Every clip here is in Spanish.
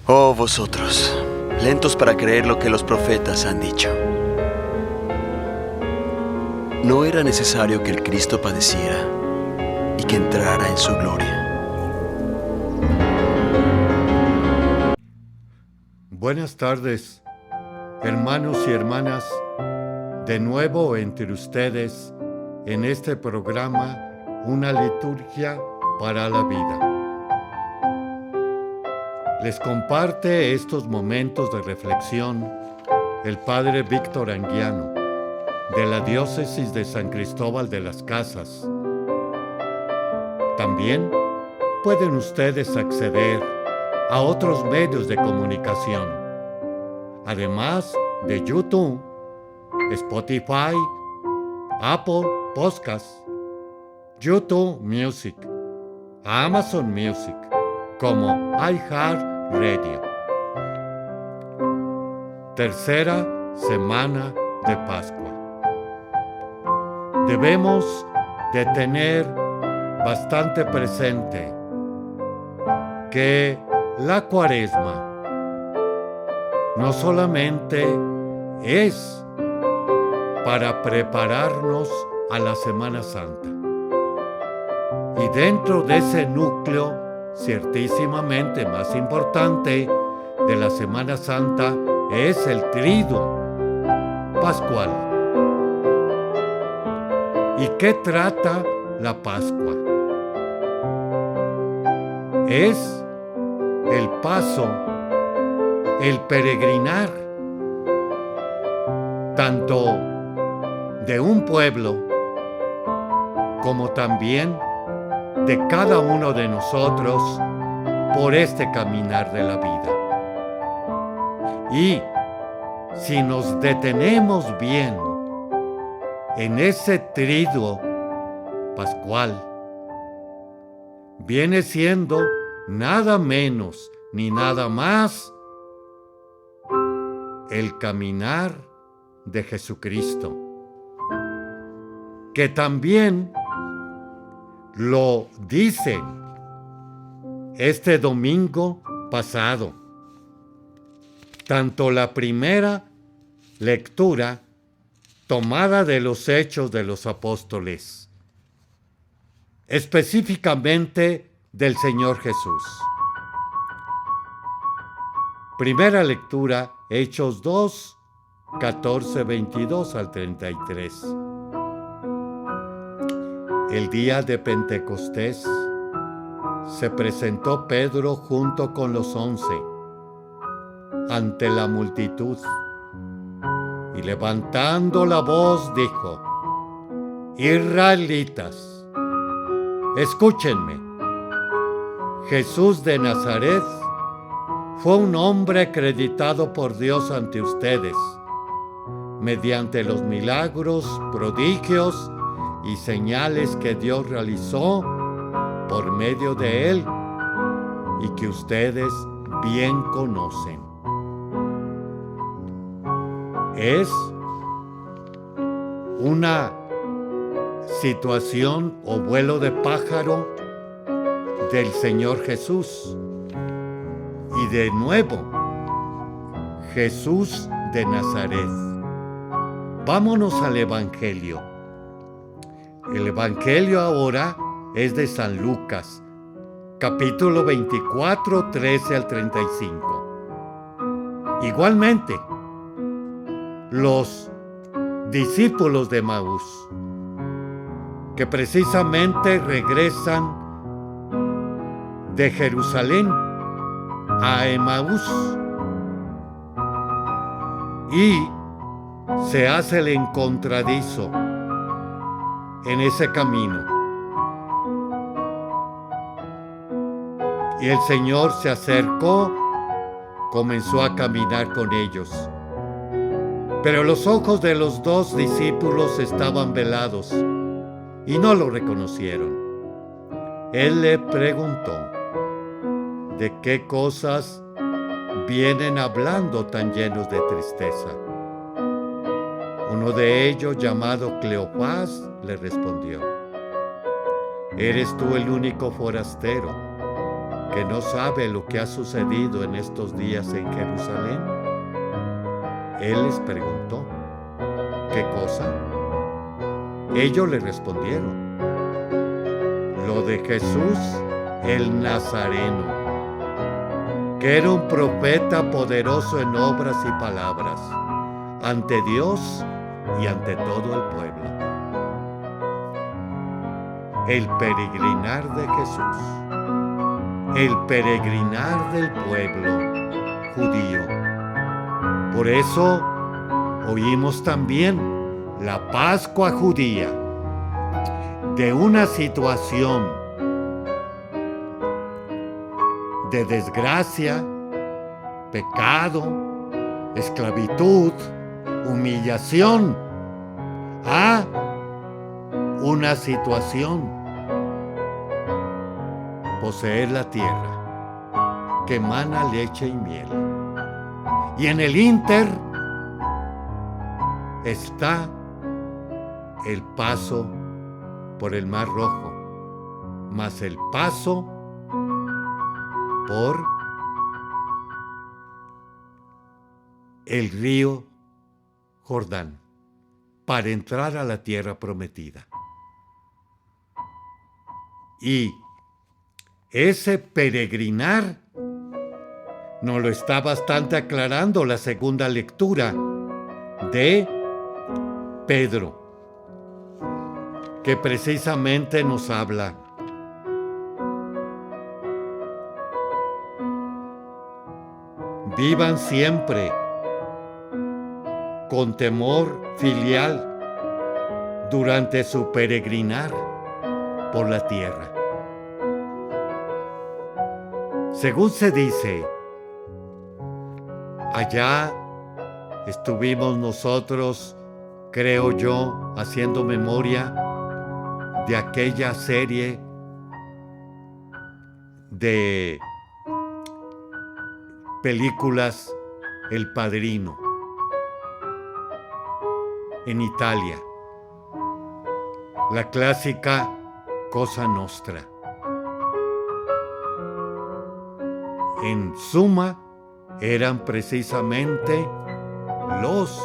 Oh vosotros, lentos para creer lo que los profetas han dicho. ¿No era necesario que el Cristo padeciera y que entrara en su gloria? Buenas tardes, hermanos y hermanas, de nuevo entre ustedes en este programa Una liturgia para la vida. Les comparte estos momentos de reflexión el Padre Víctor Anguiano, de la Diócesis de San Cristóbal de las Casas. También pueden ustedes acceder a otros medios de comunicación, además de YouTube, Spotify, Apple Podcasts, YouTube Music, Amazon Music, como iHeartRadio. Tercera semana de Pascua. Debemos de tener bastante presente que la Cuaresma no solamente es para prepararnos a la Semana Santa, y dentro de ese núcleo ciertísimamente más importante de la Semana Santa es el Triduo Pascual. ¿Y qué trata la Pascua? Es el paso, el peregrinar, tanto de un pueblo como también de cada uno de nosotros por este caminar de la vida. Y si nos detenemos bien en ese triduo pascual, viene siendo nada menos ni nada más el caminar de Jesucristo, que también lo dice este domingo pasado, tanto la primera lectura tomada de los Hechos de los Apóstoles, específicamente del Señor Jesús. Primera lectura, Hechos 2, 14, 22 al 33. El día de Pentecostés se presentó Pedro junto con los 11 ante la multitud y levantando la voz dijo: Israelitas, escúchenme. Jesús de Nazaret fue un hombre acreditado por Dios ante ustedes, mediante los milagros, prodigios y señales que Dios realizó por medio de él y que ustedes bien conocen. Es una situación o vuelo de pájaro del Señor Jesús. Y de nuevo, Jesús de Nazaret. Vámonos al Evangelio. El Evangelio ahora es de San Lucas, capítulo 24, 13 al 35. Igualmente, los discípulos de Emaús, que precisamente regresan de Jerusalén a Emaús y se hace el encontradizo en ese camino. Y el Señor se acercó, comenzó a caminar con ellos. Pero los ojos de los dos discípulos estaban velados y no lo reconocieron. Él le preguntó: ¿de qué cosas vienen hablando tan llenos de tristeza? Uno de ellos, llamado Cleofás, le respondió: ¿eres tú el único forastero que no sabe lo que ha sucedido en estos días en Jerusalén? Él les preguntó, ¿qué cosa? Ellos le respondieron, lo de Jesús el Nazareno, que era un profeta poderoso en obras y palabras, ante Dios y ante todo el pueblo. El peregrinar de Jesús, el peregrinar del pueblo judío. Por eso oímos también la Pascua judía, de una situación de desgracia, pecado, esclavitud, humillación, a una situación, poseer la tierra que emana leche y miel. Y en el ínter está el paso por el Mar Rojo, más el paso por el río Jordán, para entrar a la tierra prometida. Y ese peregrinar nos lo está bastante aclarando la segunda lectura de Pedro, que precisamente nos habla vivan siempre con temor filial durante su peregrinar por la tierra. Según se dice, allá estuvimos nosotros, creo yo, haciendo memoria de aquella serie de películas El Padrino en Italia, la clásica Cosa Nostra. En suma, eran precisamente los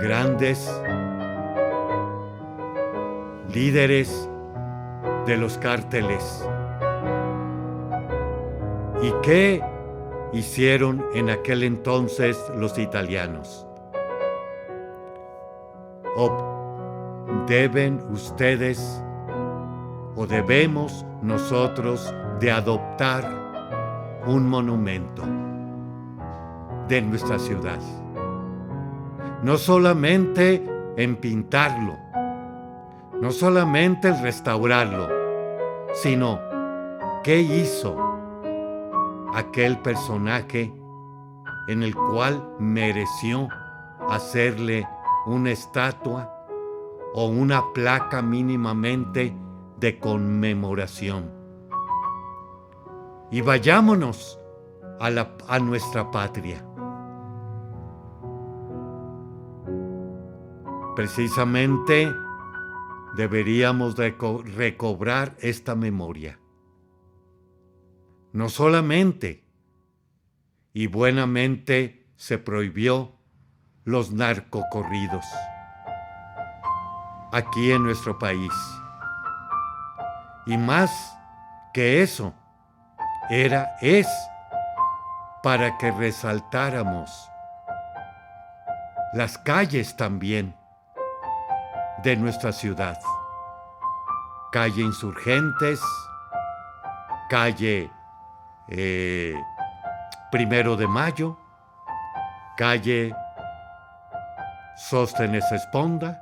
grandes líderes de los cárteles. ¿Y qué hicieron en aquel entonces los italianos? Deben ustedes o debemos nosotros de adoptar un monumento de nuestra ciudad. No solamente en pintarlo, no solamente en restaurarlo, sino qué hizo aquel personaje en el cual mereció hacerle una estatua o una placa mínimamente de conmemoración. Y vayámonos a nuestra patria. Precisamente deberíamos recobrar esta memoria. No solamente y buenamente se prohibió los narcocorridos aquí en nuestro país. Y más que eso, es para que resaltáramos las calles también de nuestra ciudad. Calle Insurgentes, calle 1 de Mayo, calle Sóstenes Esponda,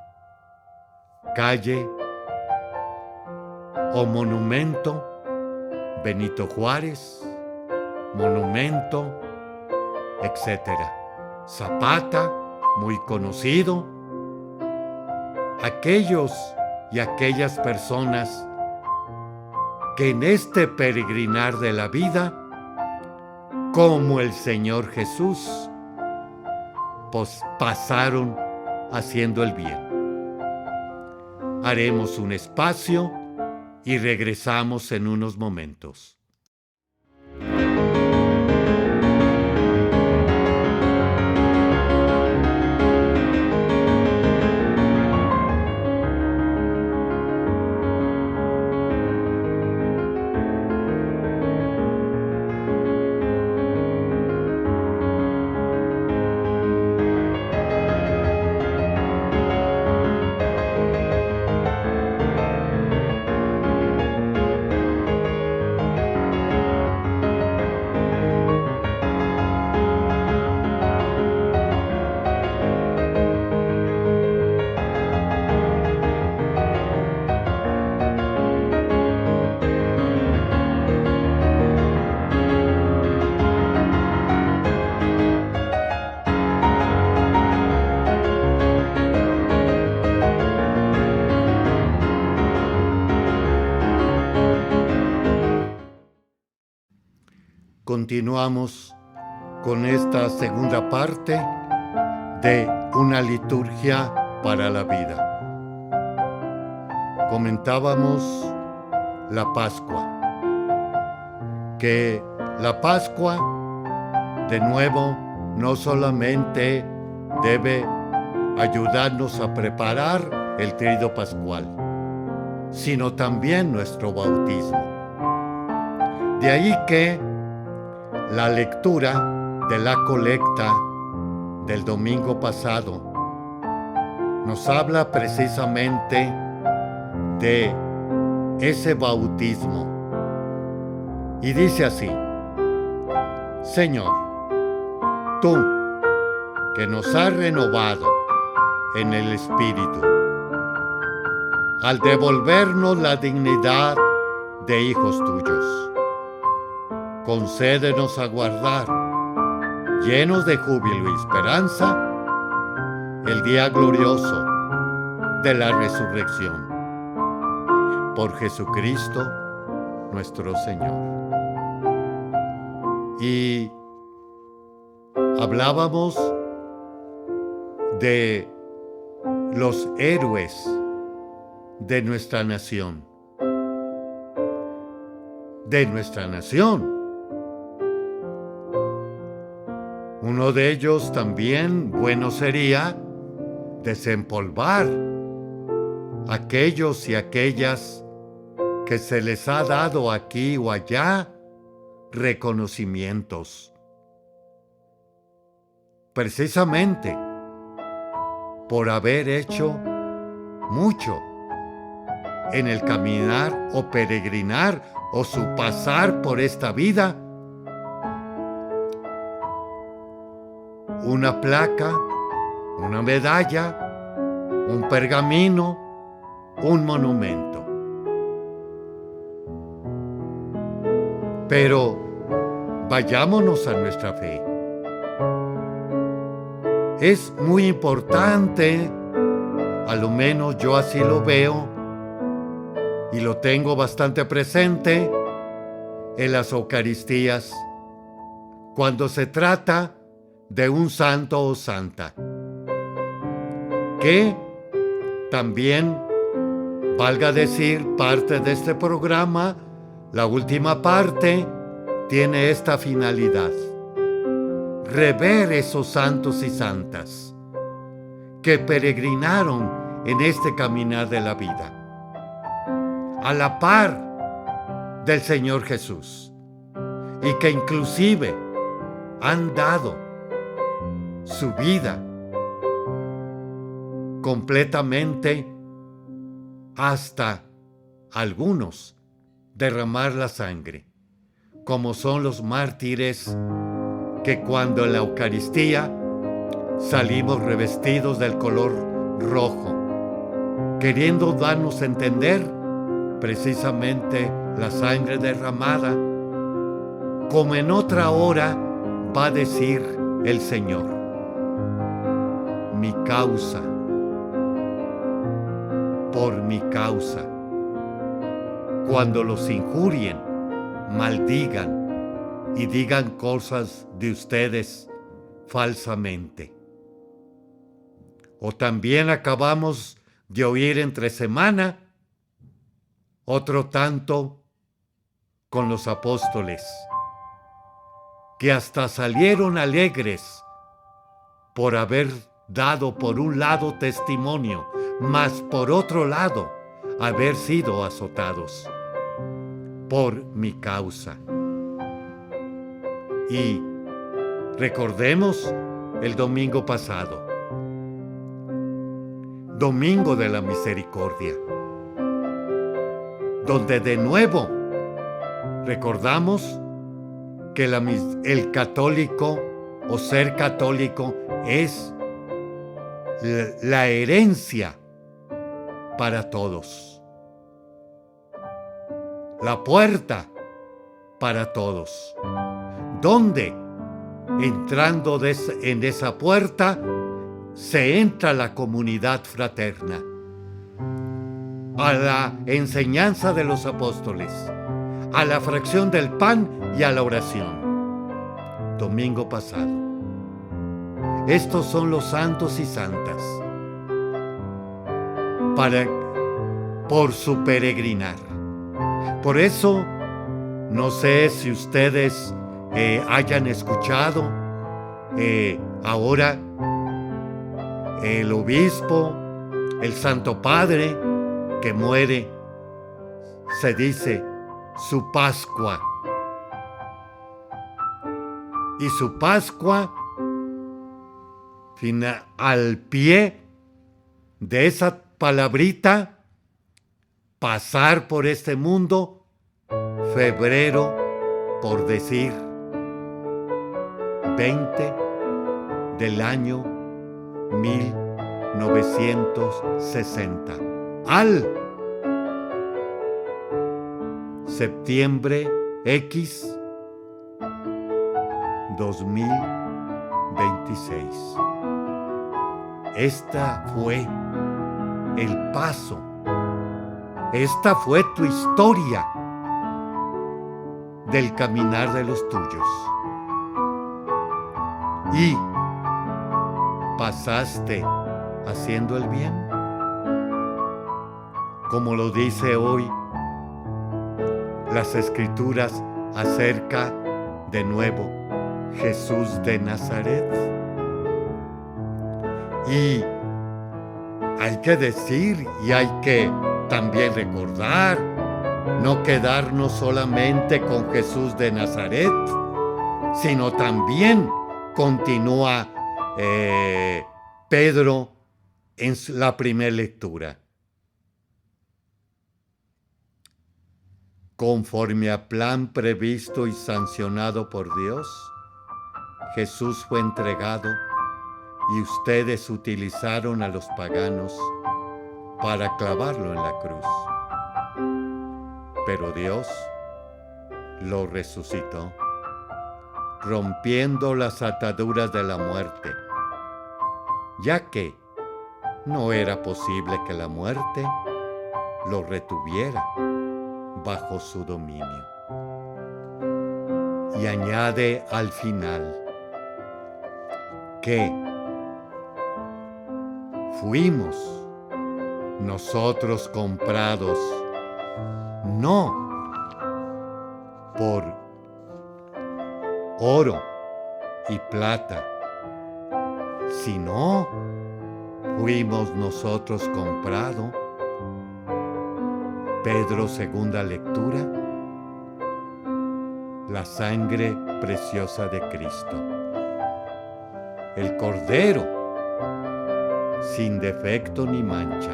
calle o monumento Benito Juárez, monumento, etcétera. Zapata, muy conocido. Aquellos y aquellas personas que en este peregrinar de la vida, como el Señor Jesús, pues pasaron haciendo el bien. Haremos un espacio y regresamos en unos momentos. Continuamos con esta segunda parte de una liturgia para la vida. Comentábamos la Pascua, que la Pascua, de nuevo, no solamente debe ayudarnos a preparar el trido pascual, sino también nuestro bautismo. De ahí que la lectura de la colecta del domingo pasado nos habla precisamente de ese bautismo. Y dice así: Señor, tú que nos has renovado en el Espíritu, al devolvernos la dignidad de hijos tuyos, concédenos aguardar, llenos de júbilo y esperanza, el día glorioso de la resurrección. Por Jesucristo nuestro Señor. Y hablábamos de los héroes de nuestra nación. Uno de ellos también, bueno sería desempolvar aquellos y aquellas que se les ha dado aquí o allá reconocimientos, precisamente por haber hecho mucho en el caminar o peregrinar o su pasar por esta vida. Una placa, una medalla, un pergamino, un monumento. Pero vayámonos a nuestra fe. Es muy importante, a lo menos yo así lo veo y lo tengo bastante presente en las Eucaristías, cuando se trata de un santo o santa, que también, valga decir, parte de este programa, la última parte, tiene esta finalidad: rever esos santos y santas que peregrinaron en este caminar de la vida, a la par del Señor Jesús, y que inclusive han dado su vida completamente, hasta algunos derramar la sangre, como son los mártires, que cuando en la Eucaristía salimos revestidos del color rojo, queriendo darnos a entender precisamente la sangre derramada, como en otra hora va a decir el Señor: mi causa, por mi causa, cuando los injurien, maldigan y digan cosas de ustedes falsamente. O también acabamos de oír entre semana otro tanto con los apóstoles, que hasta salieron alegres por haber dado por un lado testimonio, mas por otro lado haber sido azotados por mi causa. Y recordemos el domingo pasado, Domingo de la Misericordia, donde de nuevo recordamos que el católico o ser católico es la herencia para todos, la puerta para todos, donde entrando en esa puerta se entra a la comunidad fraterna, a la enseñanza de los apóstoles, a la fracción del pan y a la oración. Domingo pasado. Estos son los santos y santas por su peregrinar. Por eso, no sé si ustedes hayan escuchado ahora el obispo, el Santo Padre que muere, se dice su Pascua. Y su Pascua, al pie de esa palabrita, pasar por este mundo, febrero, por decir, 20 del año 1960, al septiembre X 2026. Esta fue el paso. Esta fue tu historia del caminar de los tuyos. Y pasaste haciendo el bien, como lo dice hoy las Escrituras acerca de nuevo Jesús de Nazaret. Y hay que decir y hay que también recordar, no quedarnos solamente con Jesús de Nazaret, sino también continúa Pedro en la primera lectura. Conforme a plan previsto y sancionado por Dios, Jesús fue entregado y ustedes utilizaron a los paganos para clavarlo en la cruz. Pero Dios lo resucitó, rompiendo las ataduras de la muerte, ya que no era posible que la muerte lo retuviera bajo su dominio. Y añade al final que fuimos nosotros comprados no por oro y plata, sino fuimos nosotros comprados, Pedro, segunda lectura, la sangre preciosa de Cristo, el Cordero sin defecto ni mancha,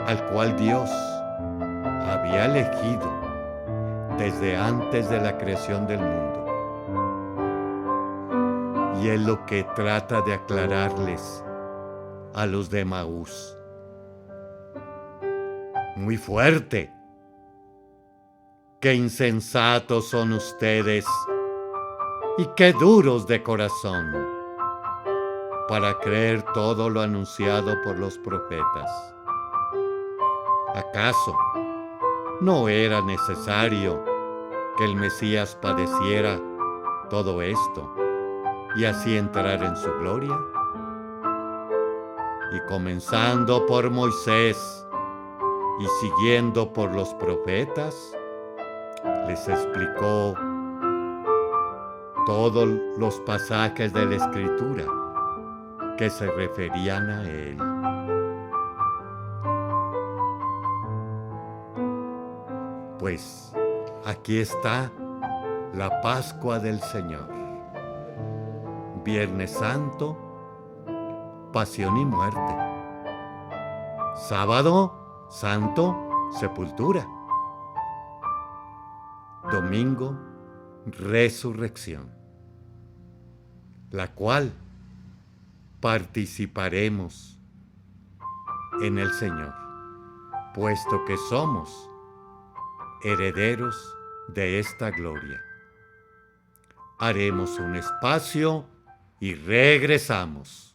al cual Dios había elegido desde antes de la creación del mundo. Y es lo que trata de aclararles a los de Emaús. Muy fuerte. Qué insensatos son ustedes y qué duros de corazón para creer todo lo anunciado por los profetas. ¿Acaso no era necesario que el Mesías padeciera todo esto y así entrar en su gloria? Y comenzando por Moisés y siguiendo por los profetas, les explicó todos los pasajes de la Escritura que se referían a él. Pues aquí está la Pascua del Señor. Viernes Santo, pasión y muerte. Sábado Santo, sepultura. Domingo, resurrección, la cual participaremos en el Señor, puesto que somos herederos de esta gloria. Haremos un espacio y regresamos.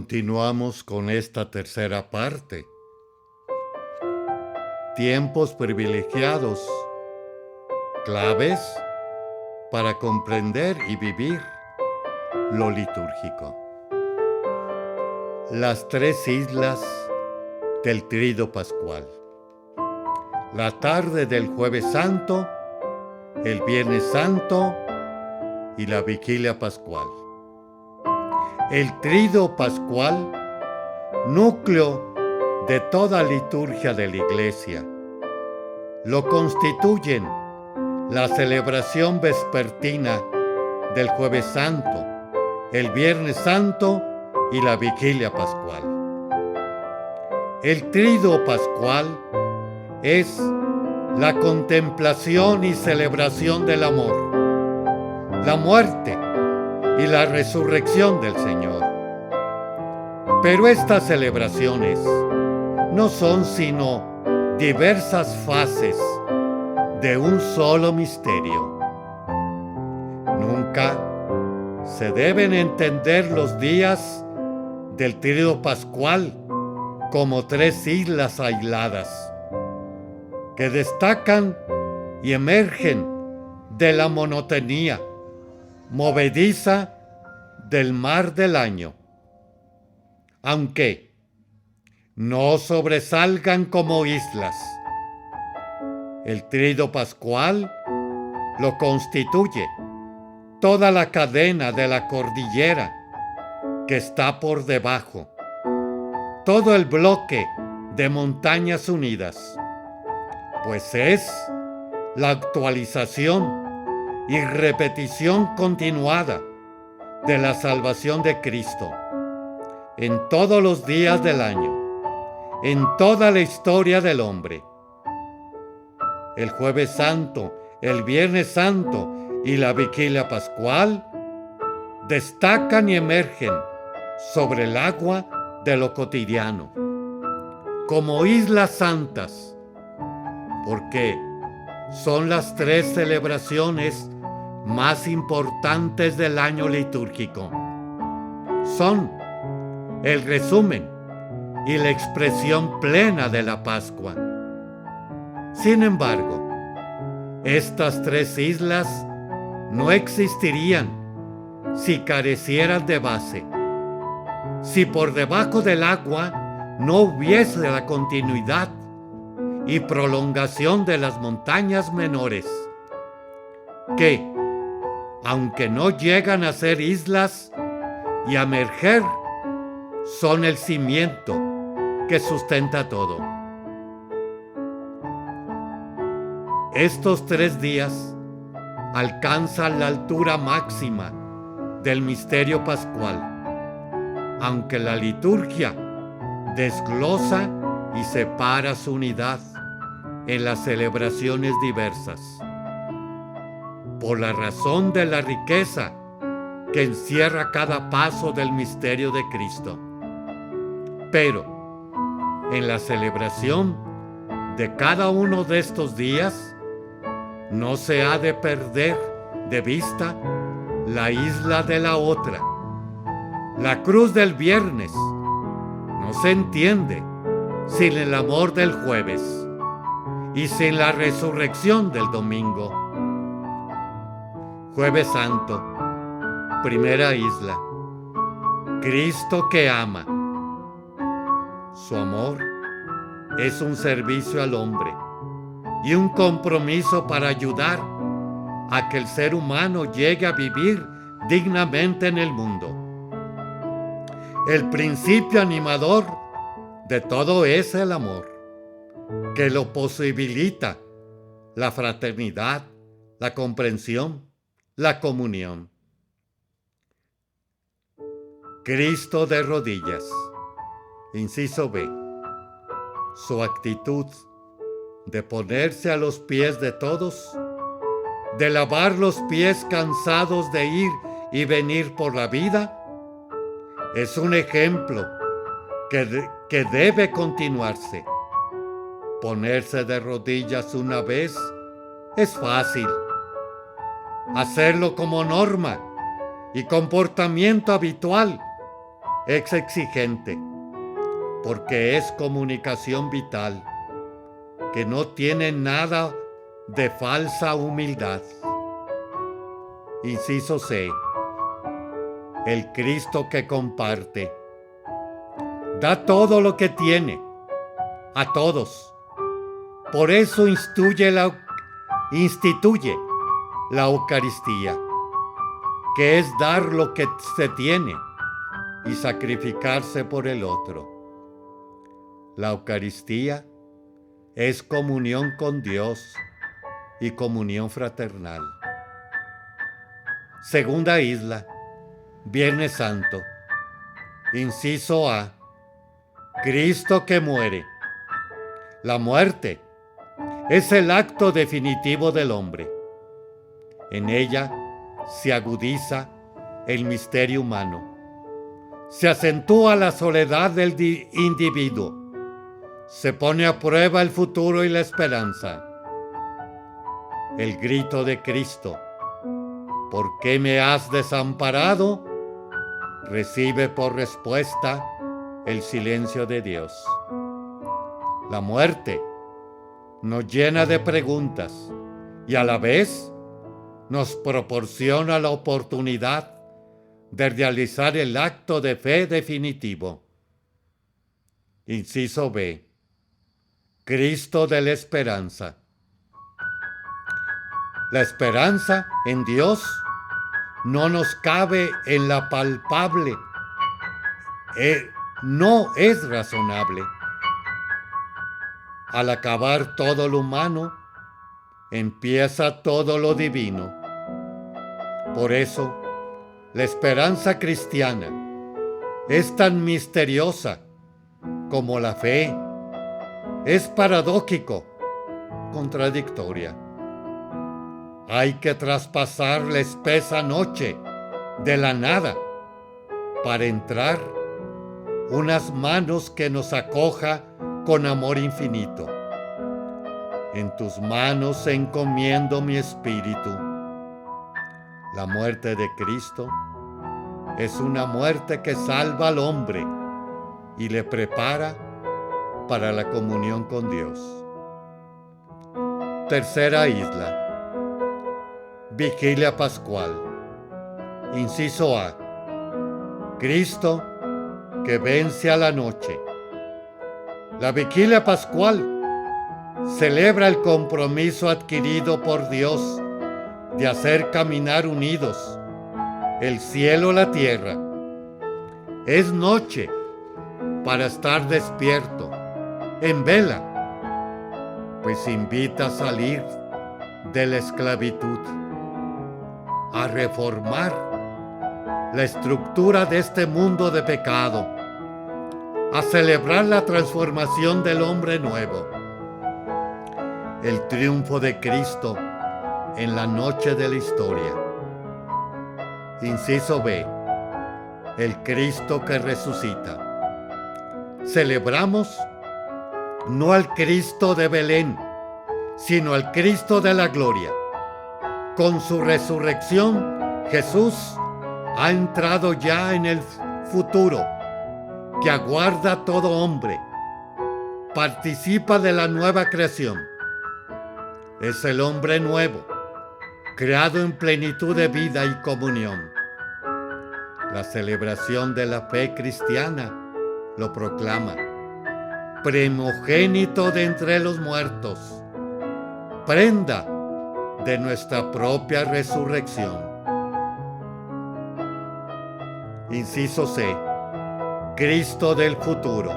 Continuamos con esta tercera parte. Tiempos privilegiados, claves para comprender y vivir lo litúrgico. Las tres islas del Tríodo Pascual. La tarde del Jueves Santo, el Viernes Santo y la Vigilia Pascual. El Tríodo Pascual, núcleo de toda liturgia de la Iglesia, lo constituyen la celebración vespertina del Jueves Santo, el Viernes Santo y la Vigilia Pascual. El Tríodo Pascual es la contemplación y celebración del amor, la muerte y la resurrección del Señor. Pero estas celebraciones no son sino diversas fases de un solo misterio. Nunca se deben entender los días del Tríodo Pascual como tres islas aisladas que destacan y emergen de la monotonía movediza del mar del año, aunque no sobresalgan como islas. El Tríodo Pascual lo constituye toda la cadena de la cordillera que está por debajo, todo el bloque de montañas unidas, pues es la actualización y repetición continuada de la salvación de Cristo en todos los días del año, en toda la historia del hombre. El Jueves Santo, el Viernes Santo y la Vigilia Pascual destacan y emergen sobre el agua de lo cotidiano, como islas santas, porque son las tres celebraciones más importantes del año litúrgico. Son el resumen y la expresión plena de la Pascua. Sin embargo, estas tres islas no existirían si carecieran de base, si por debajo del agua no hubiese la continuidad y prolongación de las montañas menores, que, aunque no llegan a ser islas y a emerger, son el cimiento que sustenta todo. Estos 3 días alcanzan la altura máxima del misterio pascual, aunque la liturgia desglosa y separa su unidad en las celebraciones diversas, por la razón de la riqueza que encierra cada paso del misterio de Cristo. Pero en la celebración de cada uno de estos días no se ha de perder de vista la isla de la otra. La cruz del viernes no se entiende sin el amor del jueves y sin la resurrección del domingo. Jueves Santo, primera isla. Cristo que ama. Su amor es un servicio al hombre y un compromiso para ayudar a que el ser humano llegue a vivir dignamente en el mundo. El principio animador de todo es el amor, que lo posibilita la fraternidad, la comprensión, la comunión. Cristo de rodillas. Inciso B. Su actitud de ponerse a los pies de todos, de lavar los pies cansados de ir y venir por la vida, es un ejemplo que debe continuarse. Ponerse de rodillas una vez es fácil. Hacerlo como norma y comportamiento habitual es exigente, porque es comunicación vital, que no tiene nada de falsa humildad. Inciso C. El Cristo que comparte. Da todo lo que tiene, a todos. Por eso instituye la Eucaristía, que es dar lo que se tiene y sacrificarse por el otro. La Eucaristía es comunión con Dios y comunión fraternal. Segunda isla, Viernes Santo. Inciso A. Cristo que muere. La muerte es el acto definitivo del hombre. En ella se agudiza el misterio humano. Se acentúa la soledad del individuo. Se pone a prueba el futuro y la esperanza. El grito de Cristo, ¿por qué me has desamparado?, recibe por respuesta el silencio de Dios. La muerte nos llena de preguntas y a la vez nos proporciona la oportunidad de realizar el acto de fe definitivo. Inciso B. Cristo de la esperanza. La esperanza en Dios no nos cabe en la palpable, no es razonable. Al acabar todo lo humano, empieza todo lo divino. Por eso, la esperanza cristiana es tan misteriosa como la fe. Es paradójico, contradictoria. Hay que traspasar la espesa noche de la nada para entrar unas manos que nos acoja con amor infinito. En tus manos encomiendo mi espíritu. La muerte de Cristo es una muerte que salva al hombre y le prepara para la comunión con Dios. Tercera isla. Vigilia Pascual. Inciso A. Cristo que vence a la noche. La Vigilia Pascual celebra el compromiso adquirido por Dios de hacer caminar unidos el cielo y la tierra. Es noche para estar despierto, en vela, pues invita a salir de la esclavitud, a reformar la estructura de este mundo de pecado, a celebrar la transformación del hombre nuevo, el triunfo de Cristo en la noche de la historia. Inciso B, el Cristo que resucita. Celebramos no al Cristo de Belén, sino al Cristo de la gloria. Con su resurrección, Jesús ha entrado ya en el futuro que aguarda a todo hombre. Participa de la nueva creación. Es el hombre nuevo, creado en plenitud de vida y comunión. La celebración de la fe cristiana lo proclama: primogénito de entre los muertos, prenda de nuestra propia resurrección. Inciso C, Cristo del futuro.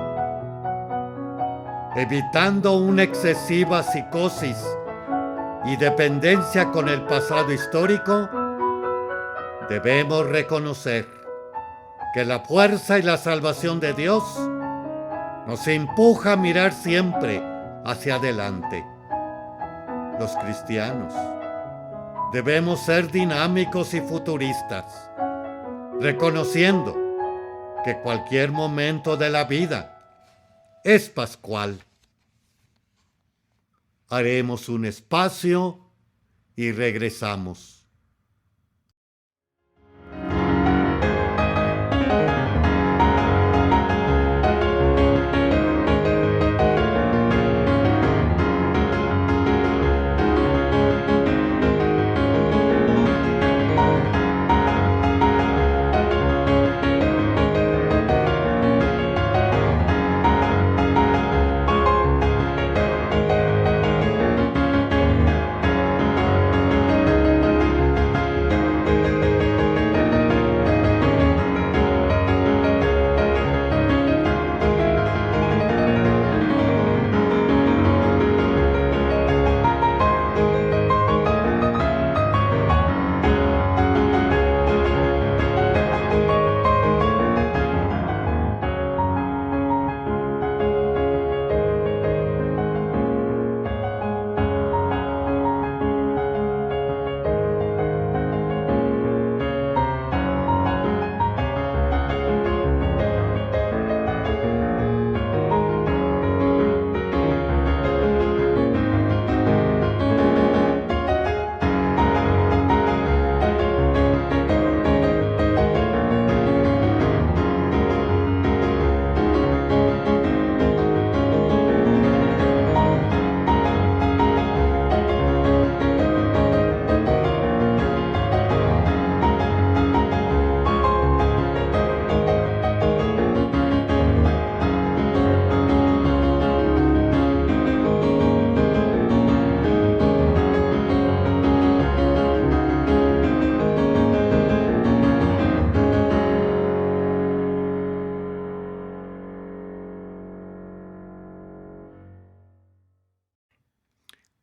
Evitando una excesiva psicosis y dependencia con el pasado histórico, debemos reconocer que la fuerza y la salvación de Dios nos empuja a mirar siempre hacia adelante. Los cristianos debemos ser dinámicos y futuristas, reconociendo que cualquier momento de la vida es pascual. Haremos un espacio y regresamos.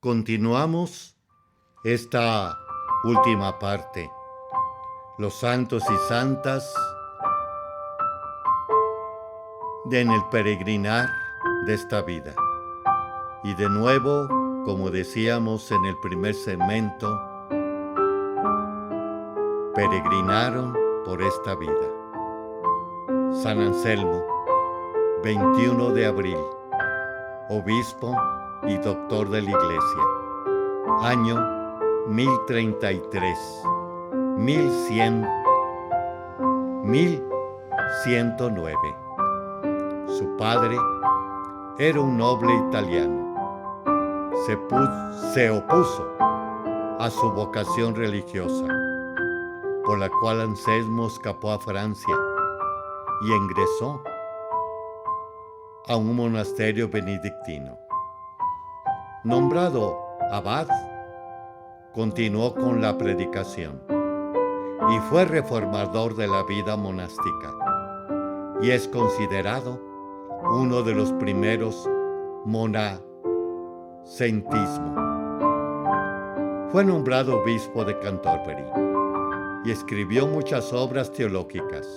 Continuamos esta última parte, los santos y santas en el peregrinar de esta vida. Y de nuevo, como decíamos en el primer segmento, peregrinaron por esta vida. San Anselmo, 21 de abril, obispo y doctor de la Iglesia, año 1033, 1109. Su padre era un noble italiano. Se opuso a su vocación religiosa, por la cual Anselmo escapó a Francia y ingresó a un monasterio benedictino. Nombrado abad, continuó con la predicación y fue reformador de la vida monástica, y es considerado uno de los primeros monacentismo. Fue nombrado obispo de Canterbury y escribió muchas obras teológicas,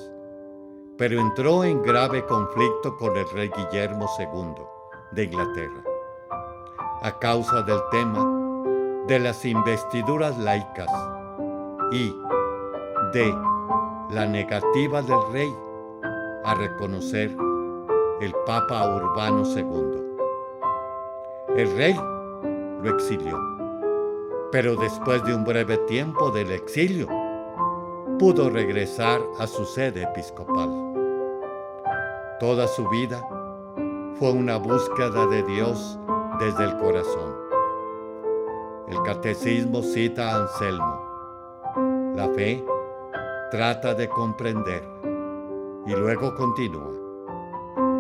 pero entró en grave conflicto con el rey Guillermo II de Inglaterra a causa del tema de las investiduras laicas y de la negativa del rey a reconocer el Papa Urbano II. El rey lo exilió, pero después de un breve tiempo del exilio, pudo regresar a su sede episcopal. Toda su vida fue una búsqueda de Dios desde el corazón. El catecismo cita a Anselmo: la fe trata de comprender, y luego continúa: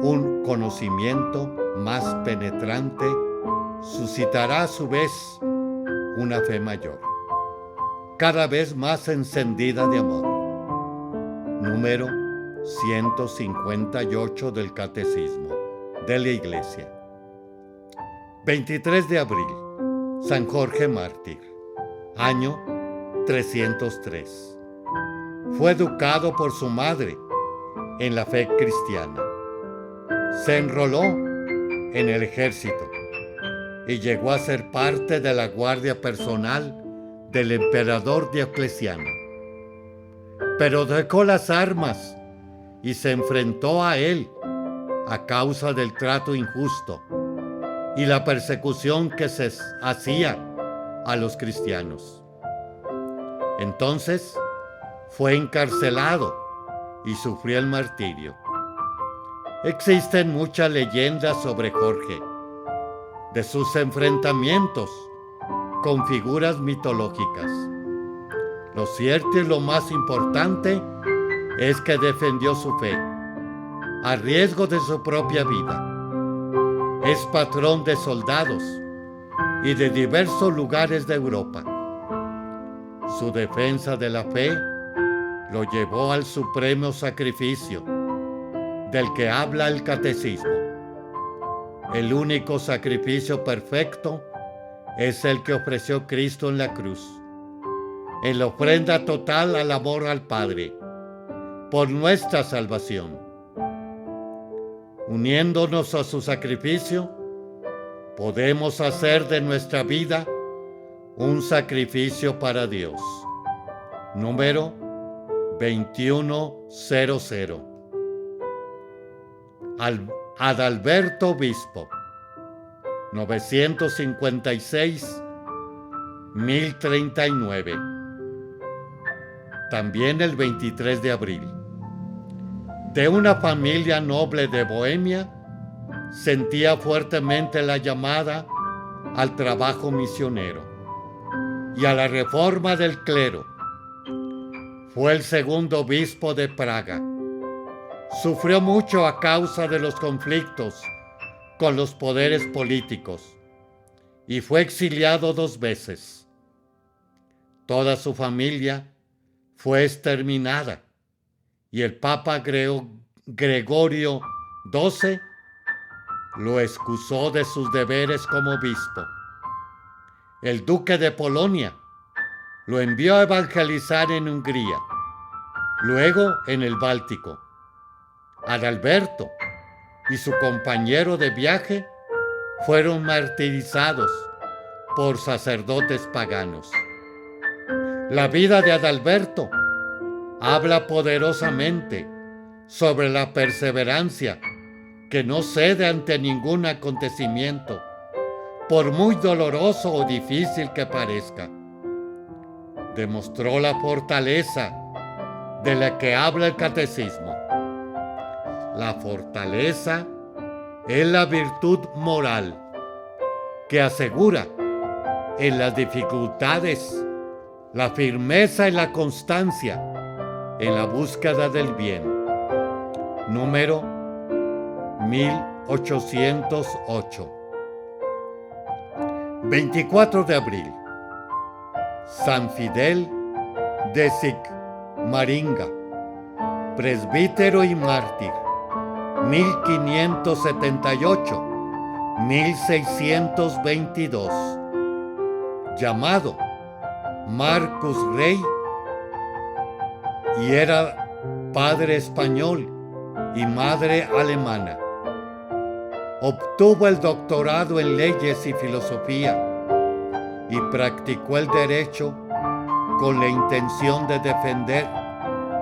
un conocimiento más penetrante suscitará a su vez una fe mayor, cada vez más encendida de amor. Número 158 del Catecismo de la Iglesia. 23 de abril, San Jorge Mártir, año 303. Fue educado por su madre en la fe cristiana. Se enroló en el ejército y llegó a ser parte de la guardia personal del emperador Diocleciano. Pero dejó las armas y se enfrentó a él a causa del trato injusto y la persecución que se hacía a los cristianos. Entonces fue encarcelado y sufrió el martirio. Existen muchas leyendas sobre Jorge, de sus enfrentamientos con figuras mitológicas. Lo cierto y lo más importante es que defendió su fe, a riesgo de su propia vida. Es patrón de soldados y de diversos lugares de Europa. Su defensa de la fe lo llevó al supremo sacrificio del que habla el catecismo. El único sacrificio perfecto es el que ofreció Cristo en la cruz, en la ofrenda total al amor al Padre, por nuestra salvación. Uniéndonos a su sacrificio, podemos hacer de nuestra vida un sacrificio para Dios. Número 2100. Adalberto Obispo, 956-1039. También el 23 de abril. De una familia noble de Bohemia, sentía fuertemente la llamada al trabajo misionero y a la reforma del clero. Fue el segundo obispo de Praga. Sufrió mucho a causa de los conflictos con los poderes políticos y fue exiliado 2 veces. Toda su familia fue exterminada y el Papa Gregorio XII lo excusó de sus deberes como obispo. El duque de Polonia lo envió a evangelizar en Hungría, luego en el Báltico. Adalberto y su compañero de viaje fueron martirizados por sacerdotes paganos. La vida de Adalberto habla poderosamente sobre la perseverancia que no cede ante ningún acontecimiento, por muy doloroso o difícil que parezca. Demostró la fortaleza de la que habla el catecismo. La fortaleza es la virtud moral que asegura en las dificultades la firmeza y la constancia en la búsqueda del bien. Número 1808. 24 de abril. San Fidel de Sigmaringa, presbítero y mártir, 1578-1622, llamado Marcus Rey, y era padre español y madre alemana. Obtuvo el doctorado en leyes y filosofía y practicó el derecho con la intención de defender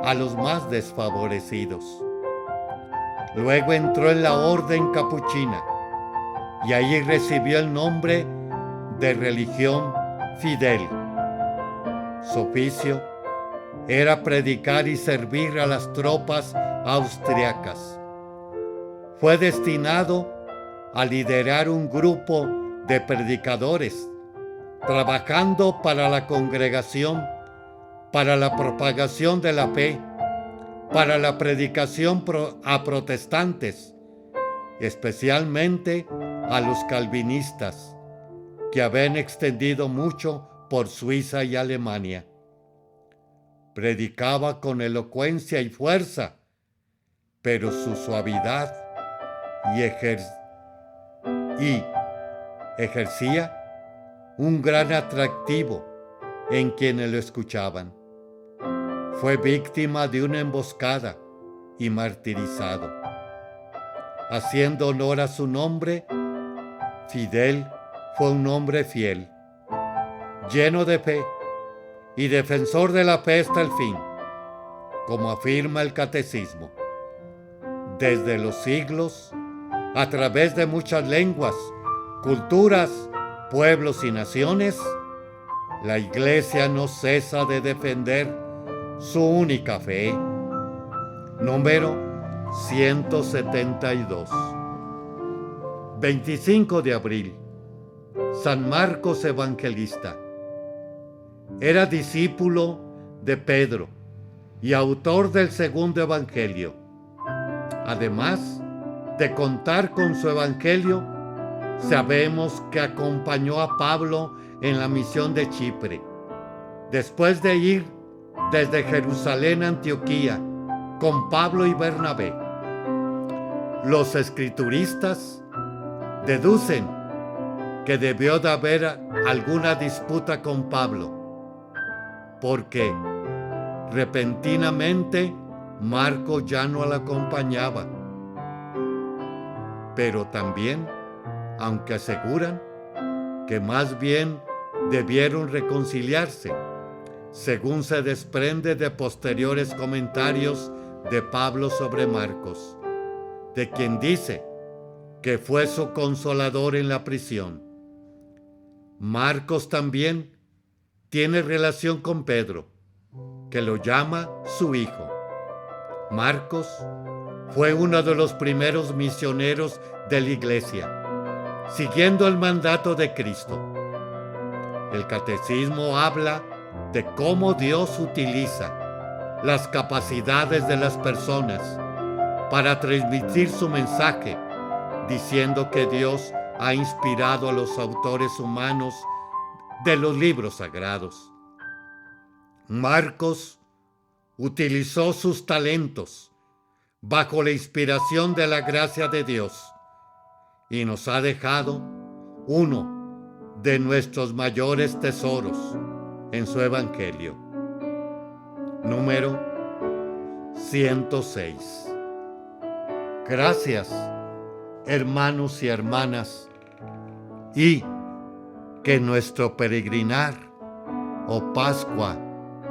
a los más desfavorecidos. Luego entró en la orden capuchina y allí recibió el nombre de religión Fidel. Su oficio era predicar y servir a las tropas austriacas. Fue destinado a liderar un grupo de predicadores, trabajando para la congregación, para la propagación de la fe, para la predicación a protestantes, especialmente a los calvinistas, que habían extendido mucho por Suiza y Alemania. Predicaba con elocuencia y fuerza, pero su suavidad y ejercía un gran atractivo en quienes lo escuchaban. Fue víctima de una emboscada y martirizado. Haciendo honor a su nombre, Fidel fue un hombre fiel, lleno de fe y defensor de la fe hasta el fin, como afirma el Catecismo. Desde los siglos, a través de muchas lenguas, culturas, pueblos y naciones, la Iglesia no cesa de defender su única fe. Número 172. 25 de abril. San Marcos Evangelista. Era discípulo de Pedro y autor del segundo Evangelio. Además de contar con su Evangelio, sabemos que acompañó a Pablo en la misión de Chipre. Después de ir desde Jerusalén a Antioquía con Pablo y Bernabé, los escrituristas deducen que debió de haber alguna disputa con Pablo, porque repentinamente Marcos ya no la acompañaba. Pero también, aunque aseguran que más bien debieron reconciliarse, según se desprende de posteriores comentarios de Pablo sobre Marcos, de quien dice que fue su consolador en la prisión. Marcos también tiene relación con Pedro, que lo llama su hijo. Marcos fue uno de los primeros misioneros de la Iglesia, siguiendo el mandato de Cristo. El Catecismo habla de cómo Dios utiliza las capacidades de las personas para transmitir su mensaje, diciendo que Dios ha inspirado a los autores humanos de los libros sagrados. Marcos utilizó sus talentos bajo la inspiración de la gracia de Dios y nos ha dejado uno de nuestros mayores tesoros en su Evangelio. Número 106. Gracias, hermanos y hermanas, y que nuestro peregrinar o Pascua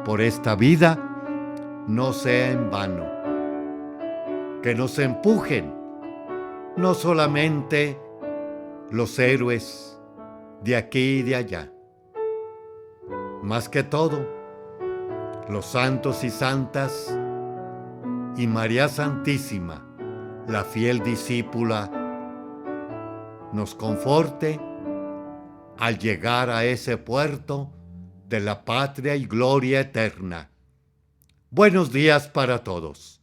por esta vida no sea en vano. Que nos empujen no solamente los héroes de aquí y de allá, más que todo los santos y santas y María Santísima, la fiel discípula, nos conforte al llegar a ese puerto de la patria y gloria eterna. Buenos días para todos.